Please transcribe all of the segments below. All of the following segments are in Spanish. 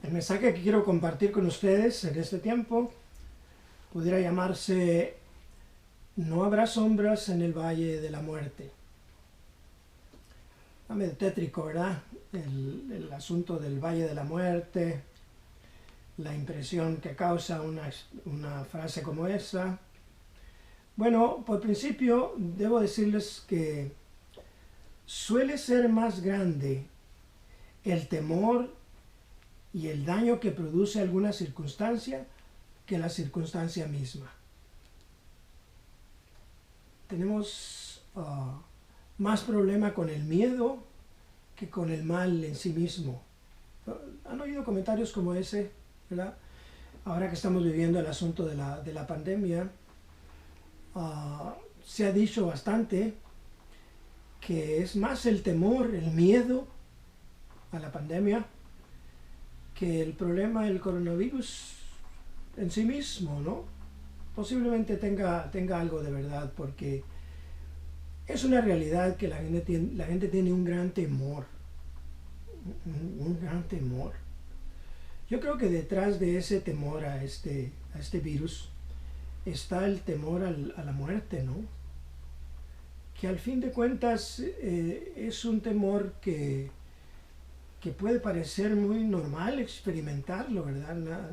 El mensaje que quiero compartir con ustedes en este tiempo pudiera llamarse "No habrá sombras en el valle de la muerte". Está medio tétrico, ¿verdad? El asunto del valle de la muerte, la impresión que causa una frase como esa. Bueno, por principio debo decirles que suele ser más grande el temor y el daño que produce alguna circunstancia que la circunstancia misma. Tenemos más problema con el miedo que con el mal en sí mismo. ¿Han oído comentarios como ese, verdad? Ahora que estamos viviendo el asunto de la pandemia, se ha dicho bastante que es más el temor, el miedo a la pandemia que el problema del coronavirus en sí mismo, ¿no? Posiblemente tenga algo de verdad, porque es una realidad que la gente tiene un gran temor, un gran temor. Yo creo que detrás de ese temor a este virus está el temor a la muerte, ¿no? Que al fin de cuentas es un temor que puede parecer muy normal experimentarlo, ¿verdad?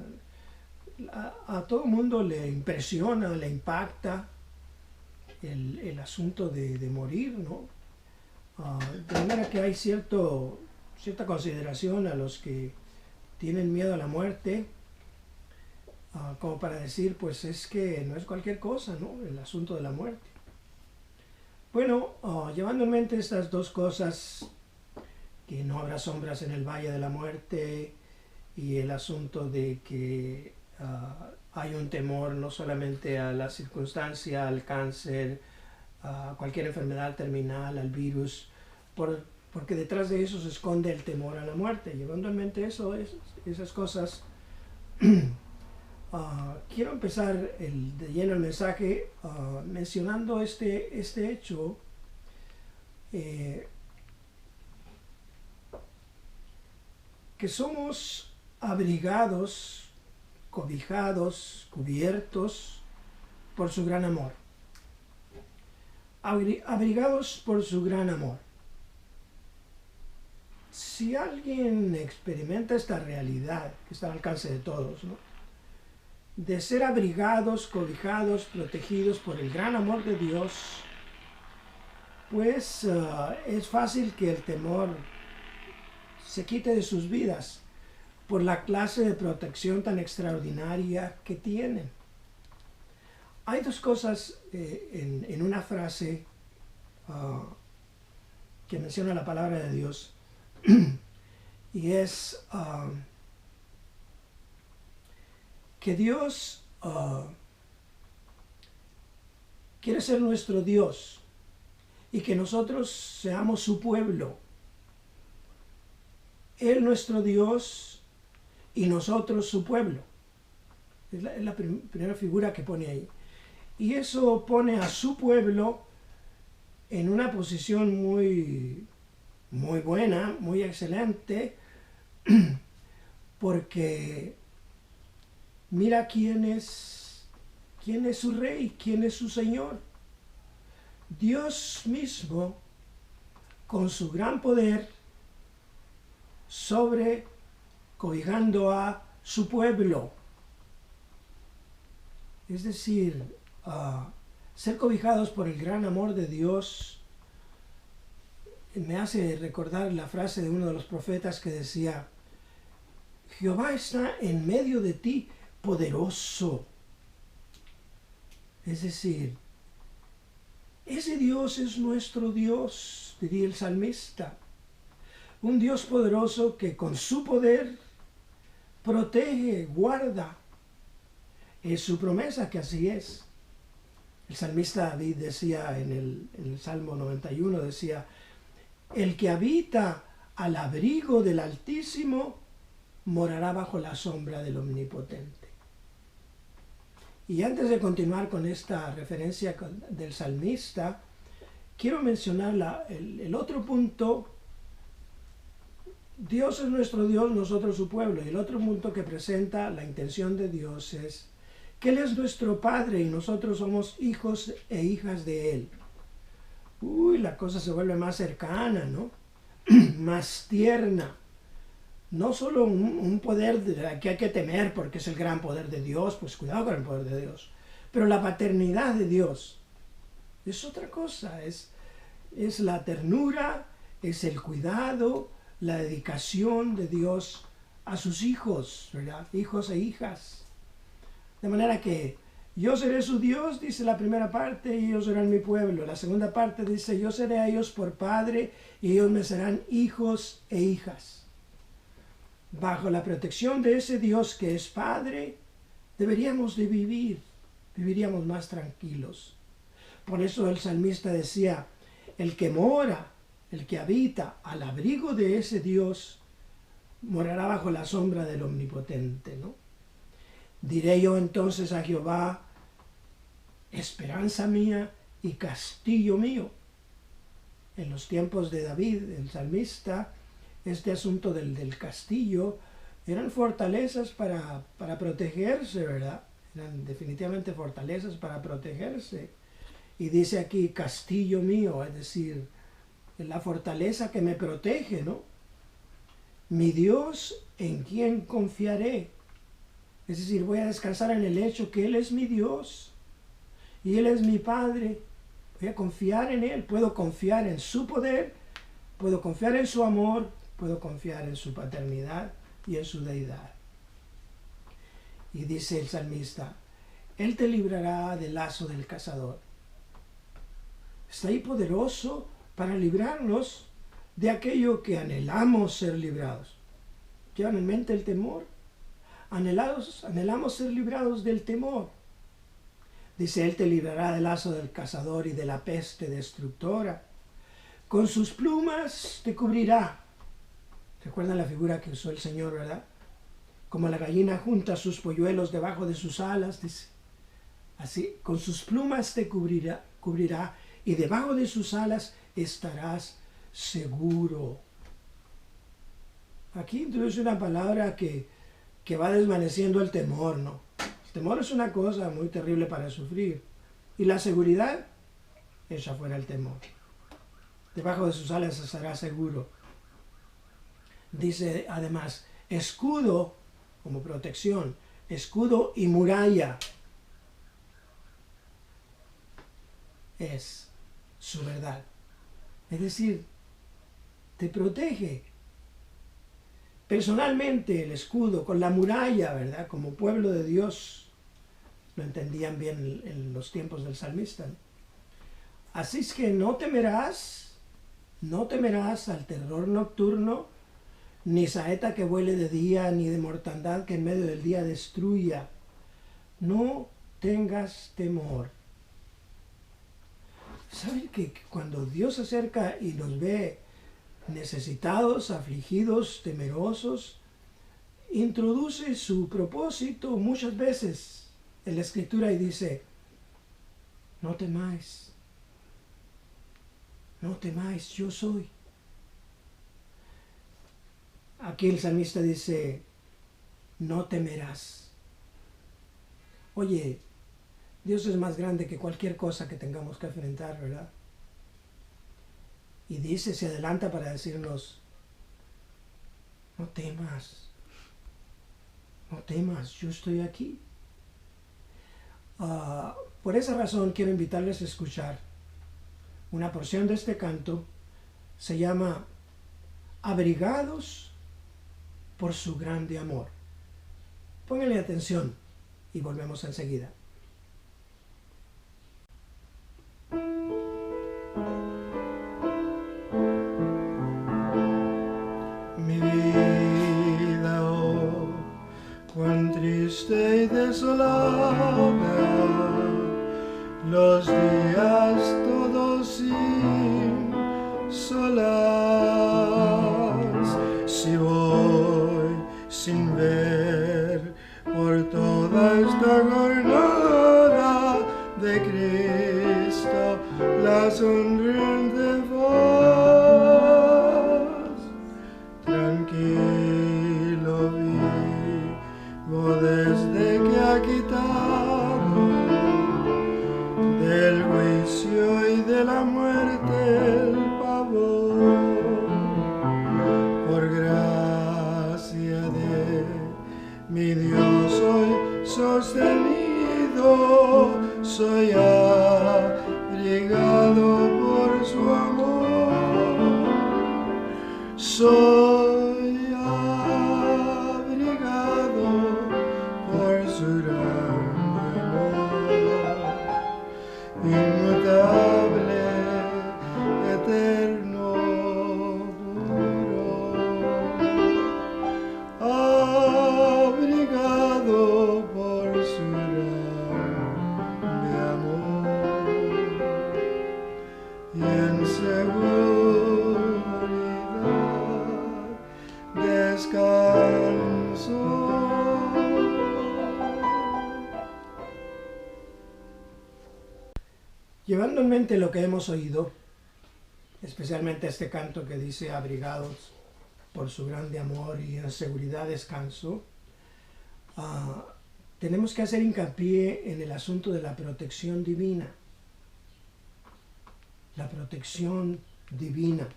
A todo mundo le impresiona, le impacta el asunto de morir, ¿no? De manera que hay cierta consideración a los que tienen miedo a la muerte, como para decir, pues es que no es cualquier cosa, ¿no? El asunto de la muerte. Bueno, llevando en mente estas dos cosas, que no habrá sombras en el valle de la muerte, y el asunto de que hay un temor no solamente a la circunstancia, al cáncer, a cualquier enfermedad terminal, al virus, porque detrás de eso se esconde el temor a la muerte. Llevando en mente esas cosas, quiero empezar de lleno el mensaje mencionando este hecho. Que somos abrigados, cobijados, cubiertos por su gran amor. Abrigados por su gran amor. Si alguien experimenta esta realidad, que está al alcance de todos, ¿no? De ser abrigados, cobijados, protegidos por el gran amor de Dios, pues es fácil que el temor se quite de sus vidas por la clase de protección tan extraordinaria que tienen. Hay dos cosas en una frase que menciona la palabra de Dios, y es que Dios quiere ser nuestro Dios y que nosotros seamos su pueblo. Él nuestro Dios y nosotros su pueblo. Es la primera figura que pone ahí. Y eso pone a su pueblo en una posición muy, muy buena, muy excelente, porque mira quién es su rey, quién es su Señor. Dios mismo, con su gran poder, cobijando a su pueblo. Es decir, ser cobijados por el gran amor de Dios me hace recordar la frase de uno de los profetas que decía: Jehová está en medio de ti, poderoso. Es decir, ese Dios es nuestro Dios, diría el salmista. Un Dios poderoso que con su poder protege, guarda. Es su promesa que así es. El salmista David decía en el Salmo 91, decía: el que habita al abrigo del Altísimo morará bajo la sombra del Omnipotente. Y antes de continuar con esta referencia del salmista, quiero mencionar el otro punto Dios es nuestro Dios, nosotros su pueblo. Y el otro punto que presenta la intención de Dios es que Él es nuestro Padre y nosotros somos hijos e hijas de Él. Uy, la cosa se vuelve más cercana, ¿no? Más tierna. No solo un poder que hay que temer porque es el gran poder de Dios, pues cuidado con el poder de Dios. Pero la paternidad de Dios es otra cosa, es la ternura, es el cuidado, la dedicación de Dios a sus hijos, ¿verdad? Hijos e hijas. De manera que yo seré su Dios, dice la primera parte, y ellos serán mi pueblo. La segunda parte dice, yo seré a ellos por padre y ellos me serán hijos e hijas. Bajo la protección de ese Dios que es Padre, deberíamos de vivir, viviríamos más tranquilos. Por eso el salmista decía, el que mora, el que habita al abrigo de ese Dios, morará bajo la sombra del Omnipotente, ¿no? Diré yo entonces a Jehová, esperanza mía y castillo mío. En los tiempos de David, el salmista, este asunto del castillo eran fortalezas para protegerse, ¿verdad? Eran definitivamente fortalezas para protegerse. Y dice aquí, castillo mío, es decir, la fortaleza que me protege, ¿no? Mi Dios, ¿en quien confiaré? Es decir, voy a descansar en el hecho que Él es mi Dios y Él es mi Padre. Voy a confiar en Él, puedo confiar en su poder, puedo confiar en su amor, puedo confiar en su paternidad y en su deidad. Y dice el salmista, Él te librará del lazo del cazador. Está ahí poderoso para librarnos de aquello que anhelamos ser librados. ¿Llevan en mente el temor? Anhelamos ser librados del temor. Dice, Él te librará del lazo del cazador y de la peste destructora. Con sus plumas te cubrirá. ¿Recuerdan la figura que usó el Señor, verdad? Como la gallina junta sus polluelos debajo de sus alas, dice. Así, con sus plumas te cubrirá y debajo de sus alas estarás seguro. Aquí introduce una palabra que va desvaneciendo el temor, ¿no? El temor es una cosa muy terrible para sufrir. Y la seguridad, echa fuera el temor. Debajo de sus alas estará seguro. Dice además, escudo como protección, escudo y muralla es su verdad. Es decir, te protege. Personalmente el escudo con la muralla, ¿verdad? Como pueblo de Dios, lo entendían bien en los tiempos del salmista, ¿no? Así es que no temerás al terror nocturno, ni saeta que vuele de día, ni de mortandad que en medio del día destruya. No tengas temor. ¿Saben que cuando Dios se acerca y nos ve necesitados, afligidos, temerosos, introduce su propósito muchas veces en la Escritura y dice, no temáis, yo soy. Aquí el salmista dice, no temerás. Oye, Dios es más grande que cualquier cosa que tengamos que enfrentar, ¿verdad? Y dice, se adelanta para decirnos, no temas, yo estoy aquí. Por esa razón quiero invitarles a escuchar una porción de este canto. Se llama Abrigados por su grande amor. Pónganle atención y volvemos enseguida. Mi vida, oh, cuán triste y desolada, los días todos sin solas, si voy sin ver por toda esta jornada. oído, soy abrigado por su amor. Soy abrigado por su gran amor, inmutable, eterno, puro, abrigado por su grande amor, y en seguridad descanso. Llevando en mente lo que hemos oído, especialmente este canto que dice abrigados por su grande amor y en seguridad descanso, tenemos que hacer hincapié en el asunto de la protección divina. La protección divina.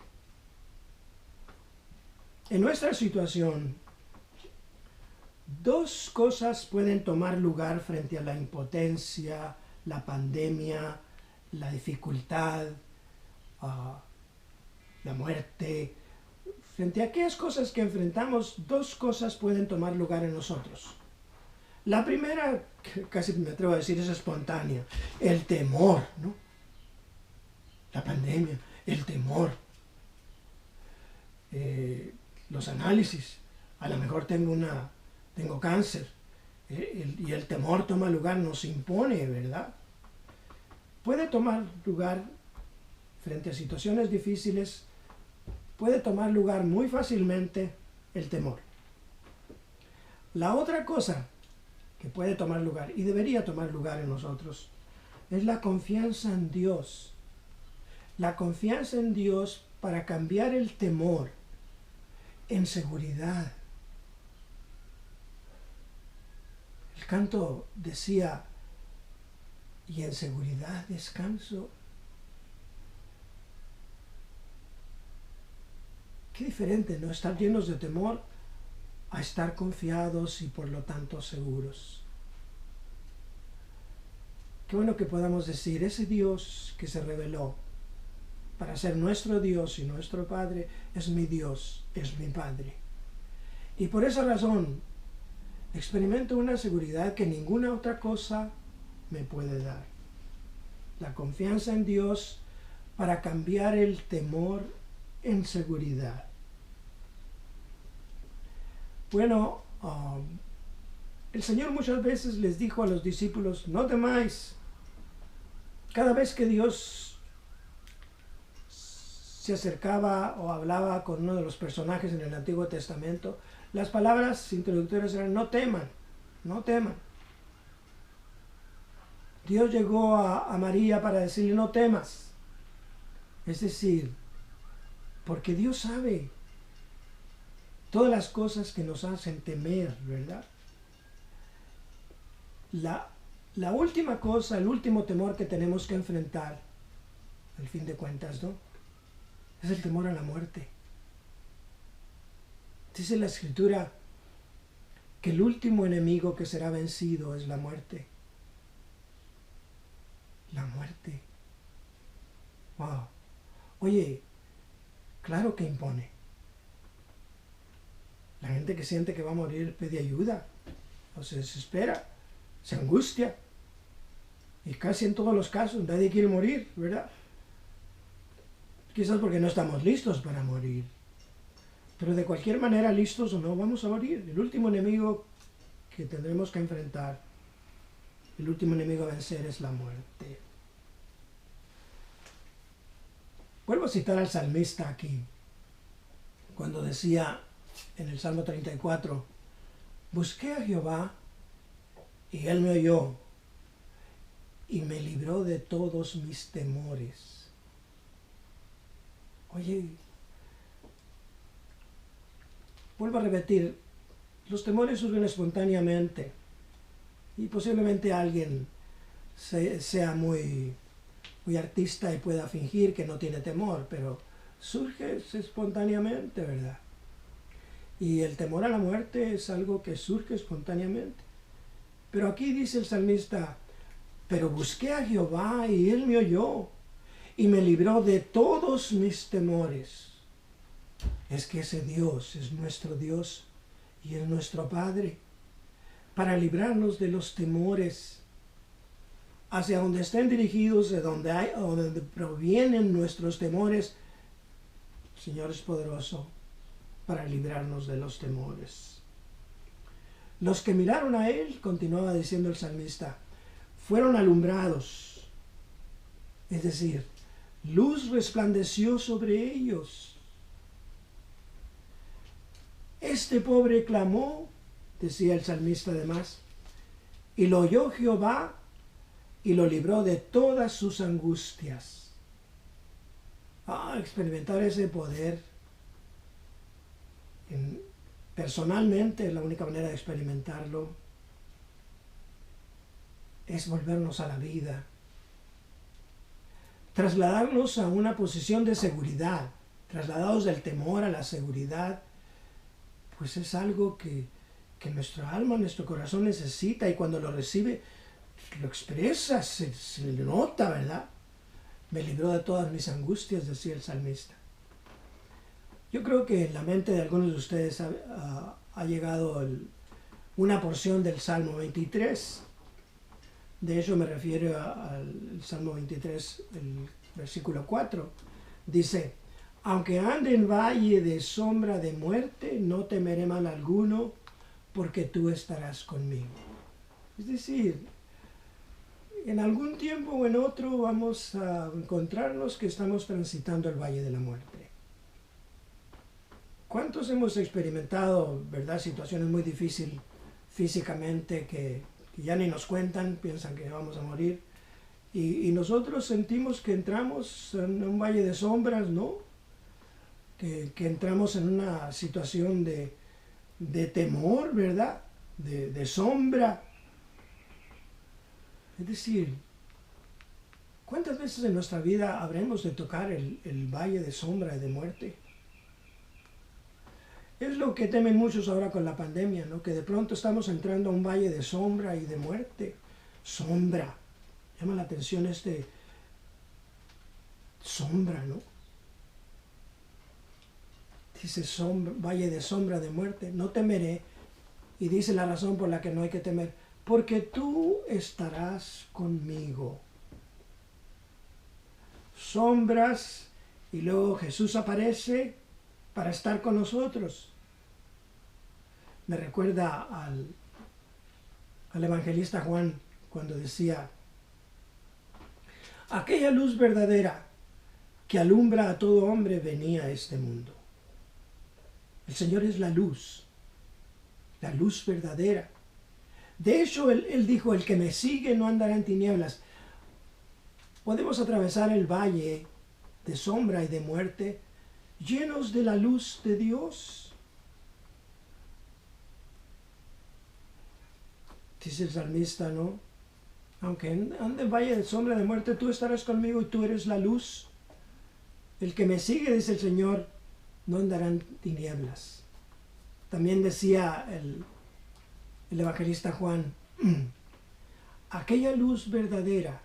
En nuestra situación, dos cosas pueden tomar lugar frente a la impotencia, la pandemia, la dificultad, la muerte. Frente a aquellas cosas que enfrentamos, dos cosas pueden tomar lugar en nosotros. La primera, casi me atrevo a decir, es espontánea, el temor, ¿no? La pandemia, el temor. Los análisis, a lo mejor tengo cáncer, y el temor toma lugar, nos impone, ¿verdad? Puede tomar lugar frente a situaciones difíciles, puede tomar lugar muy fácilmente el temor. La otra cosa que puede tomar lugar, y debería tomar lugar en nosotros, es la confianza en Dios. La confianza en Dios para cambiar el temor en seguridad. El canto decía, y en seguridad descanso. Qué diferente, ¿no? Estar llenos de temor a estar confiados y por lo tanto seguros. Qué bueno que podamos decir, ese Dios que se reveló para ser nuestro Dios y nuestro Padre, es mi Dios, es mi Padre. Y por esa razón, experimento una seguridad que ninguna otra cosa me puede dar. La confianza en Dios para cambiar el temor en seguridad. Bueno, el Señor muchas veces les dijo a los discípulos, no temáis. Cada vez que Dios se acercaba o hablaba con uno de los personajes en el Antiguo Testamento, las palabras introductorias eran no teman, no teman. Dios llegó a María para decirle no temas. Es decir, porque Dios sabe todas las cosas que nos hacen temer, ¿verdad? La última cosa, el último temor que tenemos que enfrentar, al fin de cuentas, ¿no? Es el temor a la muerte. Dice la Escritura que el último enemigo que será vencido es la muerte. La muerte. Wow. Oye, claro que impone. La gente que siente que va a morir pide ayuda, o se desespera, se angustia. Y casi en todos los casos nadie quiere morir, ¿verdad? Quizás porque no estamos listos para morir. Pero de cualquier manera, listos o no, vamos a morir. El último enemigo que tendremos que enfrentar, el último enemigo a vencer es la muerte. Vuelvo a citar al salmista aquí, cuando decía en el Salmo 34, busqué a Jehová y Él me oyó y me libró de todos mis temores. Oye, vuelvo a repetir, los temores surgen espontáneamente y posiblemente alguien sea muy artista y pueda fingir que no tiene temor, pero surge espontáneamente, ¿verdad? Y el temor a la muerte es algo que surge espontáneamente. Pero aquí dice el salmista, Pero busqué a Jehová y él me oyó y me libró de todos mis temores. Es que ese Dios es nuestro Dios y es nuestro Padre para librarnos de los temores hacia donde estén dirigidos, de donde provienen nuestros temores. El Señor es poderoso para librarnos de los temores. Los que miraron a él, continuaba diciendo el salmista, fueron alumbrados, es decir, luz resplandeció sobre ellos. Este pobre clamó, decía el salmista además, y lo oyó Jehová y lo libró de todas sus angustias. Experimentar ese poder personalmente, la única manera de experimentarlo es volvernos a la vida, trasladarnos a una posición de seguridad, trasladados del temor a la seguridad, pues es algo que nuestra alma, nuestro corazón necesita, y cuando lo recibe, lo expresa, se le nota, ¿verdad? Me libró de todas mis angustias, decía el salmista. Yo creo que en la mente de algunos de ustedes ha llegado una porción del Salmo 23. De hecho, me refiero al Salmo 23, el versículo 4. Dice, aunque ande en valle de sombra de muerte, no temeré mal alguno, porque tú estarás conmigo. Es decir, en algún tiempo o en otro vamos a encontrarnos que estamos transitando el valle de la muerte. ¿Cuántos hemos experimentado, verdad, situaciones muy difíciles físicamente que ya ni nos cuentan, piensan que vamos a morir? Y nosotros sentimos que entramos en un valle de sombras, ¿no? Que entramos en una situación de temor, ¿verdad? De sombra. Es decir, ¿cuántas veces en nuestra vida habremos de tocar el valle de sombra y de muerte? Es lo que temen muchos ahora con la pandemia, ¿no? Que de pronto estamos entrando a un valle de sombra y de muerte. Sombra. Llama la atención sombra, ¿no? Dice valle de sombra de muerte. No temeré. Y dice la razón por la que no hay que temer. Porque tú estarás conmigo. Sombras, y luego Jesús aparece para estar con nosotros. Me recuerda al evangelista Juan cuando decía, aquella luz verdadera que alumbra a todo hombre venía a este mundo. El Señor es la luz verdadera. De hecho, él dijo, el que me sigue no andará en tinieblas. Podemos atravesar el valle de sombra y de muerte llenos de la luz de Dios. Dice el salmista, ¿no? Aunque ande en valle de sombra de muerte, tú estarás conmigo y tú eres la luz. El que me sigue, dice el Señor, no andará en tinieblas. También decía el evangelista Juan, aquella luz verdadera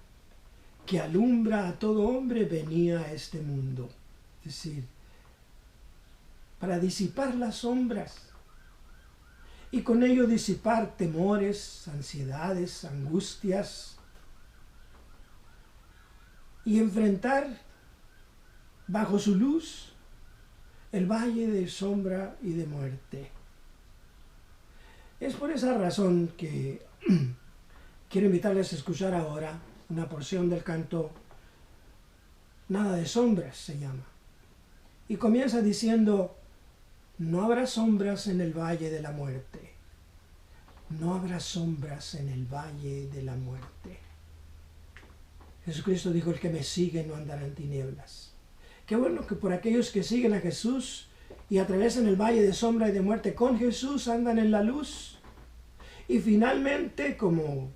que alumbra a todo hombre venía a este mundo. Es decir, para disipar las sombras y con ello disipar temores, ansiedades, angustias y enfrentar bajo su luz el valle de sombra y de muerte. Es por esa razón que quiero invitarles a escuchar ahora una porción del canto Nada de sombras se llama. Y comienza diciendo, no habrá sombras en el valle de la muerte. No habrá sombras en el valle de la muerte. Jesucristo dijo, el que me sigue no andará en tinieblas. Qué bueno que por aquellos que siguen a Jesús y atraviesan el valle de sombra y de muerte con Jesús, andan en la luz. Y finalmente, como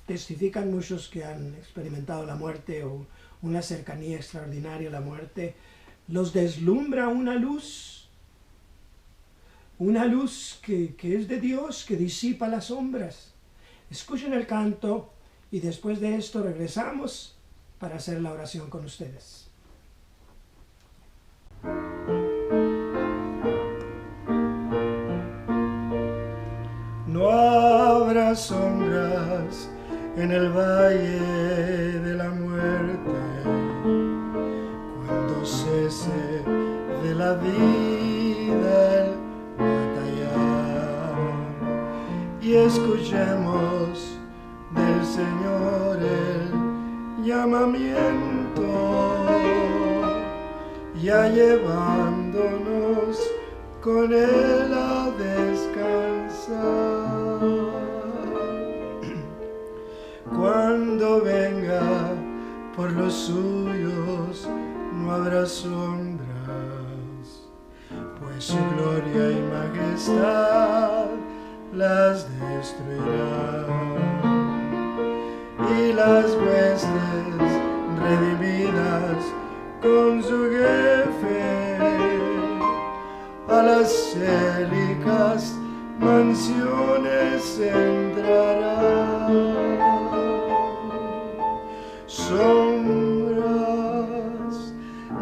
testifican muchos que han experimentado la muerte o una cercanía extraordinaria a la muerte, los deslumbra una luz que es de Dios, que disipa las sombras. Escuchen el canto y después de esto regresamos para hacer la oración con ustedes. No habrá sombras en el valle de la muerte, cuando cese de la vida el batallar, y escuchemos del Señor el llamamiento, ya llevándonos con Él a descansar. Cuando venga por los suyos no habrá sombras, pues su gloria y majestad las destruirá, y las huestes redimidas con su jefe a las célicas mansiones entrarán. Sombras,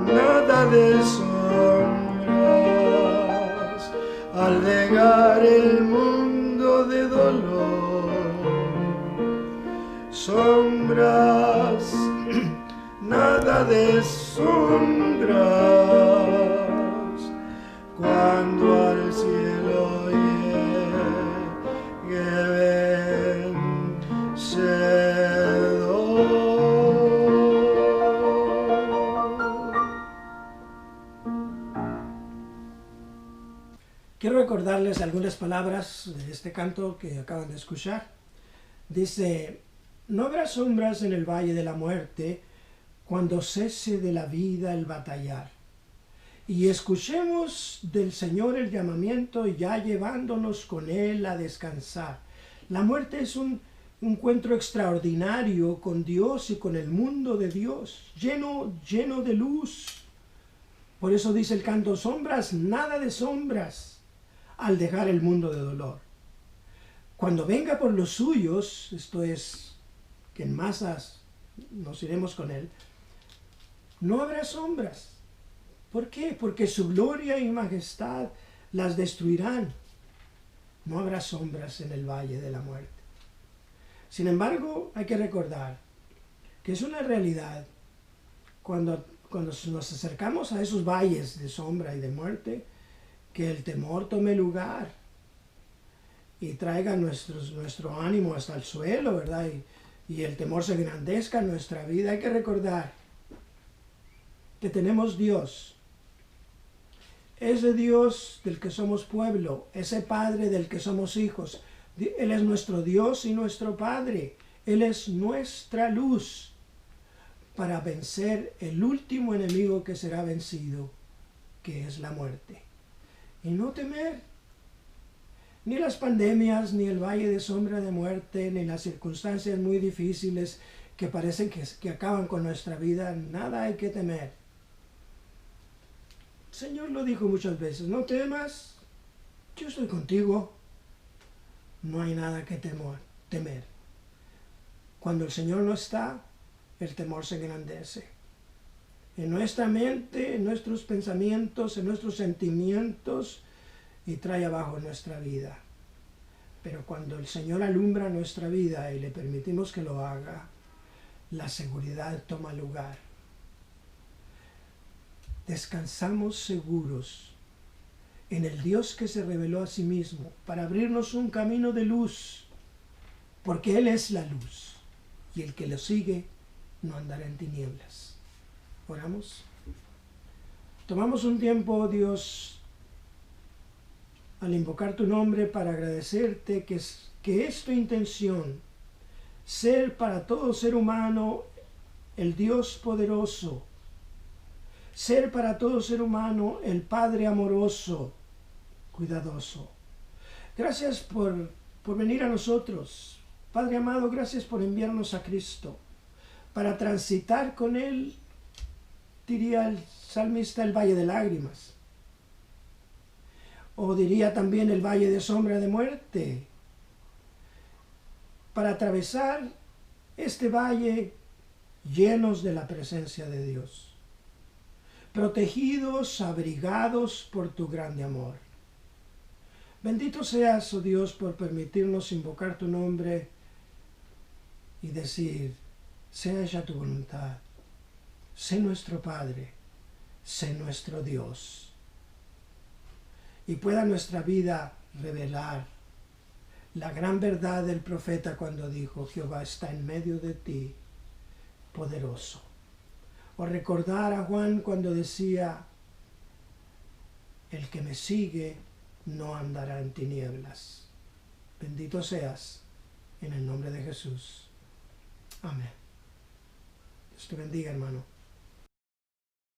nada de sombras, al llegar el mundo de dolor. Sombras, nada de sombras, cuando al cielo llegue vencedor. Quiero recordarles algunas palabras de este canto que acaban de escuchar. Dice: no habrá sombras en el valle de la muerte, cuando cese de la vida el batallar. Y escuchemos del Señor el llamamiento, ya llevándonos con Él a descansar. La muerte es un encuentro extraordinario con Dios y con el mundo de Dios, lleno de luz. Por eso dice el canto: sombras, nada de sombras, al dejar el mundo de dolor. Cuando venga por los suyos, esto es, que en masas nos iremos con Él, no habrá sombras. ¿Por qué? Porque su gloria y majestad las destruirán. No habrá sombras en el valle de la muerte. Sin embargo, hay que recordar que es una realidad cuando nos acercamos a esos valles de sombra y de muerte, que el temor tome lugar y traiga nuestro ánimo hasta el suelo, ¿verdad? Y el temor se engrandezca en nuestra vida. Hay que recordar que tenemos Dios, ese Dios del que somos pueblo, ese Padre del que somos hijos. Él es nuestro Dios y nuestro Padre. Él es nuestra luz para vencer el último enemigo que será vencido, que es la muerte. Y no temer ni las pandemias, ni el valle de sombra de muerte, ni las circunstancias muy difíciles que parecen que acaban con nuestra vida. Nada hay que temer. El Señor lo dijo muchas veces: no temas, yo estoy contigo. No hay nada que temer. Cuando el Señor no está, el temor se engrandece. En nuestra mente, en nuestros pensamientos, en nuestros sentimientos, y trae abajo nuestra vida. Pero cuando el Señor alumbra nuestra vida y le permitimos que lo haga, la seguridad toma lugar. Descansamos seguros en el Dios que se reveló a sí mismo para abrirnos un camino de luz, porque Él es la luz, y el que lo sigue no andará en tinieblas. Oramos. Tomamos un tiempo, Dios, al invocar tu nombre, para agradecerte que es tu intención ser para todo ser humano el Dios poderoso, ser para todo ser humano el Padre amoroso, cuidadoso. Gracias por venir a nosotros. Padre amado, gracias por enviarnos a Cristo para transitar con Él, diría el salmista, el valle de lágrimas. O diría también el valle de sombra de muerte, para atravesar este valle llenos de la presencia de Dios, protegidos, abrigados por tu grande amor. Bendito seas, oh Dios, por permitirnos invocar tu nombre y decir, sea hecha tu voluntad, sé nuestro Padre, sé nuestro Dios. Y pueda nuestra vida revelar la gran verdad del profeta cuando dijo, Jehová está en medio de ti, poderoso. O recordar a Juan cuando decía, el que me sigue no andará en tinieblas. Bendito seas, en el nombre de Jesús. Amén. Dios te bendiga, hermano.